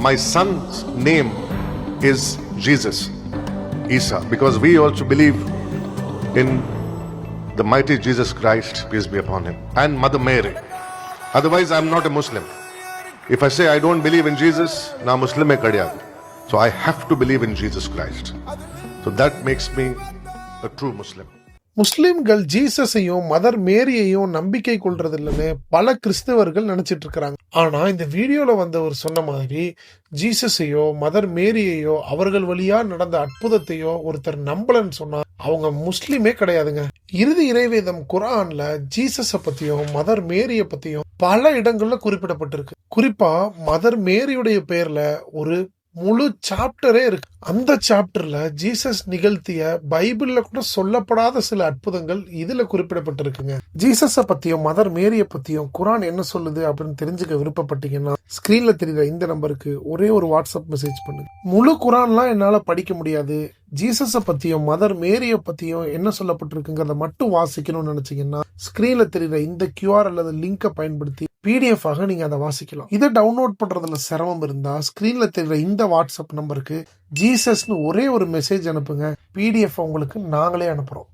my son's name is Jesus, Isa, because we also believe in the mighty Jesus Christ, peace be upon him, and Mother Mary. Otherwise, I'm not a Muslim. If I say I don't believe in Jesus, na Muslim mein kadiyadu. So I have to believe in Jesus Christ. So that makes me a true Muslim. முஸ்லிம்கள் ஜீசஸையும் mother மேரியையும் நம்பிக்கை கொள்றது இல்லைன்னு பல கிறிஸ்தவர்கள் நினைச்சிட்டு இருக்கிறாங்க. ஆனா இந்த வீடியோல வந்தவர் சொன்ன மாதிரி ஜீசஸையோ மதர் மேரியையோ அவர்கள் வழியா நடந்த அற்புதத்தையோ ஒருத்தர் நம்பலன்னு சொன்னா அவங்க முஸ்லிமே கிடையாதுங்க. இறுதி இறைவேதம் குர்ஆன்ல ஜீசஸ பத்தியும் மதர் மேரிய பத்தியும் பல இடங்கள்ல குறிப்பிடப்பட்டிருக்கு. குறிப்பா மதர் மேரியுடைய பேர்ல ஒரு முழு சாப்டரே இருக்கு. அந்த சாப்டர்ல ஜீசஸ் நிகழ்த்திய பைபிள்ல கூட சொல்லப்படாத சில அற்புதங்கள் இதுல குறிப்பிடப்பட்டிருக்குங்க. ஜீசஸ பத்தியும் மதர் மேரிய பத்தியும் குர்ஆன் என்ன சொல்லுது அப்படின்னு தெரிஞ்சுக்க விருப்பப்பட்டீங்கன்னா ஸ்கிரீன்ல தெரியுற இந்த நம்பருக்கு ஒரே ஒரு வாட்ஸ்அப் மெசேஜ் பண்ணுங்க. முழு குர்ஆன்லாம் என்னால படிக்க முடியாது, ஜீசஸ பத்தியும் மதர் மேரிய பத்தியும் என்ன சொல்லப்பட்டிருக்குங்கிறத மட்டும் வாசிக்கணும்னு நினைச்சீங்கன்னா ஸ்கிரீன்ல தெரியுற இந்த QR அல்லது லிங்கை பயன்படுத்தி PDF ஆக நீங்க அதை வாசிக்கலாம். இதை டவுன்லோட் பண்றதுல சிரமம் இருந்தா ஸ்கிரீன்ல தெரியுற இந்த வாட்ஸ்அப் நம்பருக்கு ஜீசஸ்னு ஒரே ஒரு மெசேஜ் அனுப்புங்க. PDF உங்களுக்கு நாங்களே அனுப்புறோம்.